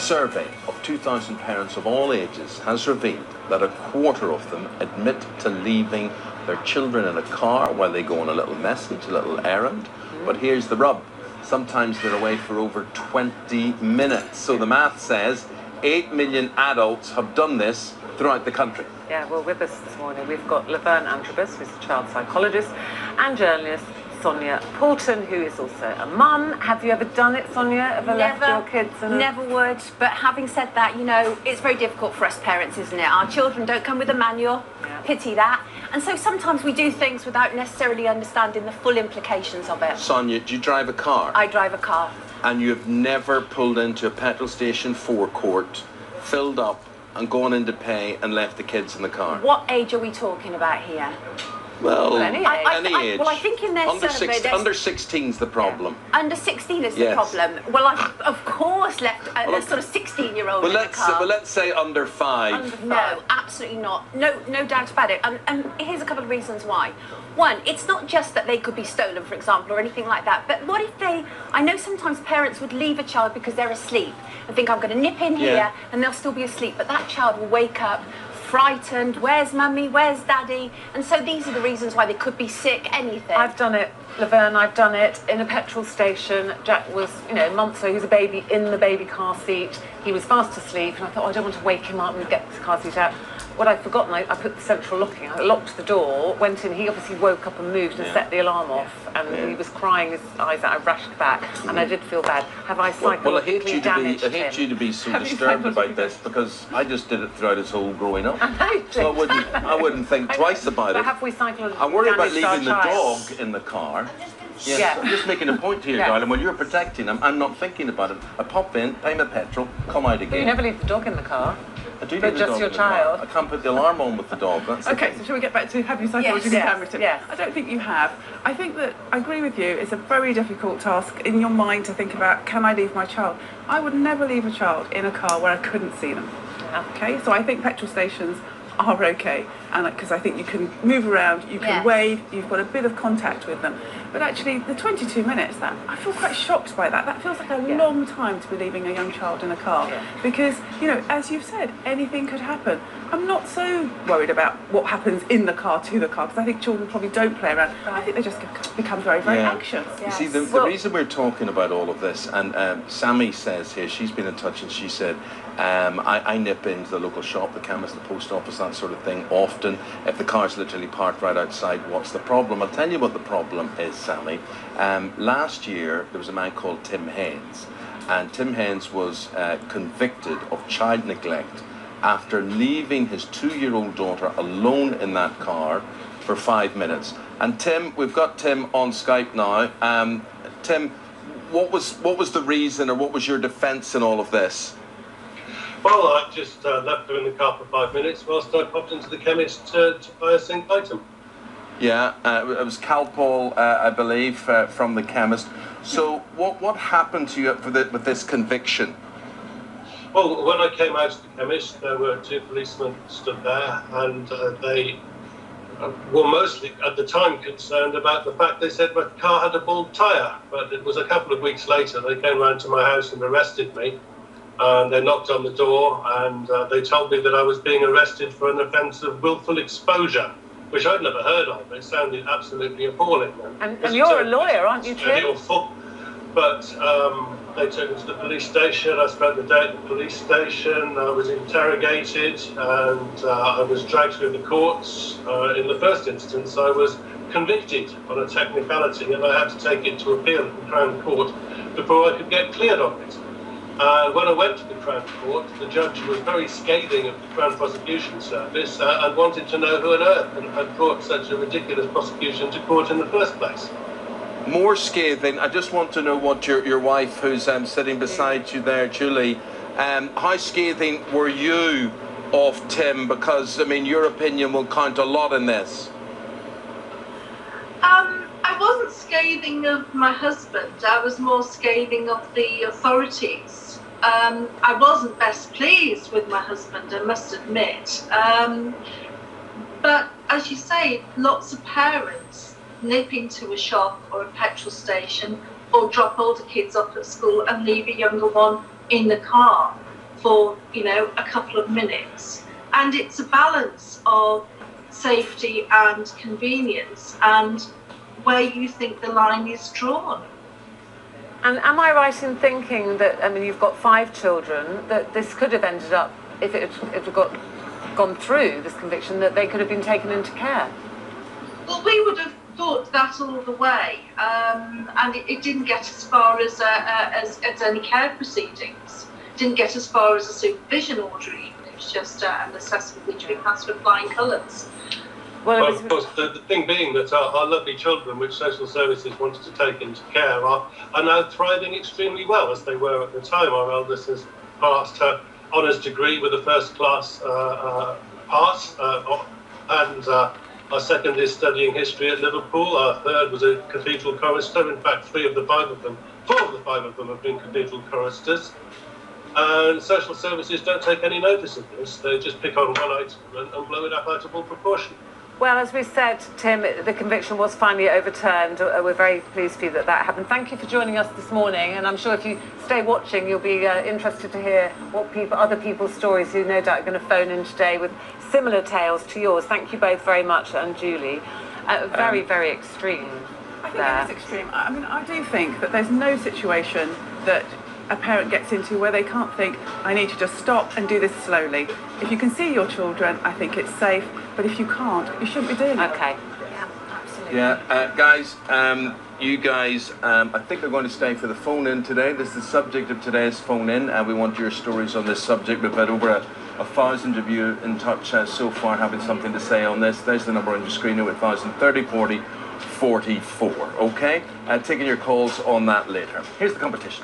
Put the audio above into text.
survey of 2,000 parents of all ages has revealed that a quarter of them admit to leaving their children in a car while they go on a little message, a little errand. But here's the rub. Sometimes they're away for over 20 minutes. So the math says 8 million adults have done this throughout the country. Yeah, well, with us this morning, we've got Laverne Antrobus, who's a child psychologist, and journalist Sonia Poulton, who is also a mum. Have you ever done it, Sonia? Ever left your kids? Never would. But having said that, you know, it's very difficult for us parents, isn't it? Our children don't come with a manual. Yeah. Pity that. And so sometimes we do things without necessarily understanding the full implications of it. Sonia, do you drive a car? I drive a car. And you've never pulled into a petrol station forecourt, filled up, and gone in to pay and left the kids in the car? What age are we talking about here? Well, any age. Well, I think in their survey... Under 16's the problem. Yeah. Under 16 is the problem. Well, I, of course, left a sort of 16-year-old in the car. Well, let's say under 5. Under 5. No, absolutely not. No doubt about it. And here's a couple of reasons why. One, it's not just that they could be stolen, for example, or anything like that. But what if they... I know sometimes parents would leave a child because they're asleep and think, I'm going to nip in here, and they'll still be asleep. But that child will wake up frightened. Where's mummy? Where's daddy? And so these are the reasons why they could be sick, anything. I've done it, Laverne, I've done it in a petrol station. Jack was, months ago, he was a baby in the baby car seat. He was fast asleep, and I thought, I don't want to wake him up and get the car seat out. What I'd forgotten, I put the central locking. I locked the door, went in. He obviously woke up and moved and set the alarm off, and he was crying his eyes out. I rushed back, and I did feel bad. Have I psychologically damaged him? I hate you to be so disturbed about this, because I just did it throughout his whole growing up. So I wouldn't think twice about it. But have we psychologically I'm worried about damaged leaving the dog in the car. Yes, I'm just making a point here, darling. When you're protecting him, I'm not thinking about it. I pop in, pay my petrol, come out again. But you never leave the dog in the car. I do but leave the just dog your in the car. child. I can't put the alarm on with the dog. That's okay, so shall we get back to have you psychologically damaged him? Yes. I don't think you have. I think that I agree with you. It's a very difficult task in your mind to think about, can I leave my child? I would never leave a child in a car where I couldn't see them. Okay, so I think petrol stations are okay, and because I think you can move around, you can wave, you've got a bit of contact with them. But actually, the 22 minutes, that I feel quite shocked by that. That feels like a long time to be leaving a young child in a car, because as you've said, anything could happen. I'm not so worried about what happens in the car to the car, because I think children probably don't play around. I think they just become very, very anxious. You see, the reason we're talking about all of this, and Sammy says here, she's been in touch and she said, I nip into the local shop, the chemist, the post office, that sort of thing, often. If the car's literally parked right outside, what's the problem? I'll tell you what the problem is, Sammy. Last year, there was a man called Tim Haines, and Tim Haines was convicted of child neglect after leaving his 2-year-old daughter alone in that car for 5 minutes. And Tim, we've got Tim on Skype now. Tim, what was the reason, or what was your defence in all of this? Well, I just left her in the car for 5 minutes whilst I popped into the chemist to buy a single item. Yeah, it was Calpol, I believe, from the chemist. So what happened to you with this conviction? Well, when I came out of the chemist, there were 2 policemen stood there, and they were mostly, at the time, concerned about the fact they said my car had a bald tyre. But it was a couple of weeks later, they came round to my house and arrested me. And they knocked on the door, and they told me that I was being arrested for an offence of willful exposure, which I'd never heard of. It sounded absolutely appalling. And you're a lawyer, aren't you, Tim? But they took me to the police station. I spent the day at the police station. I was interrogated, and I was dragged through the courts. In the first instance, I was convicted on a technicality, and I had to take it to appeal at the Crown Court before I could get cleared of it. When I went to the Crown Court, the judge was very scathing of the Crown Prosecution Service and wanted to know who on earth had brought such a ridiculous prosecution to court in the first place. More scathing. I just want to know what your wife, who's sitting beside you there, Julie, how scathing were you of Tim? Because, I mean, your opinion will count a lot in this. I wasn't scathing of my husband. I was more scathing of the authorities. I wasn't best pleased with my husband, I must admit. But as you say, lots of parents nip into a shop or a petrol station or drop older kids off at school and leave a younger one in the car. for, you know, a couple of minutes. And it's a balance of safety and convenience, and where you think the line is drawn. And am I right in thinking that, I mean, you've got 5 children, that this could have ended up, if it had gone through, this conviction, that they could have been taken into care? Well, we would have thought that all the way, and it didn't get as far as any care proceedings. It didn't get as far as a supervision order even. It was just an assessment which we passed with flying colours. Well, of course, the thing being that our lovely children, which social services wanted to take into care, are now thriving extremely well, as they were at the time. Our eldest has passed her honours degree with a first-class pass, and our second is studying history at Liverpool. Our third was a cathedral chorister. In fact, 4 of the 5 of them have been cathedral choristers. And social services don't take any notice of this. They just pick on one item and blow it up out of all proportion. Well, as we said, Tim, the conviction was finally overturned. We're very pleased for you that happened. Thank you for joining us this morning, and I'm sure if you stay watching, you'll be interested to hear what other people's stories who no doubt are going to phone in today with similar tales to yours. Thank you both very much, and Julie. Very, very extreme. I think it is extreme. I mean, I do think that there's no situation that a parent gets into where they can't think, I need to just stop and do this slowly. If you can see your children, I think it's safe, but if you can't, you shouldn't be doing it. Okay. Yeah, absolutely. Yeah, guys, you guys, I think they're going to stay for the phone-in today. This is the subject of today's phone-in, and we want your stories on this subject. We've had over 1,000 of you in touch so far having something to say on this. There's the number on your screen, 08000 30 40 44, okay? Taking your calls on that later. Here's the competition.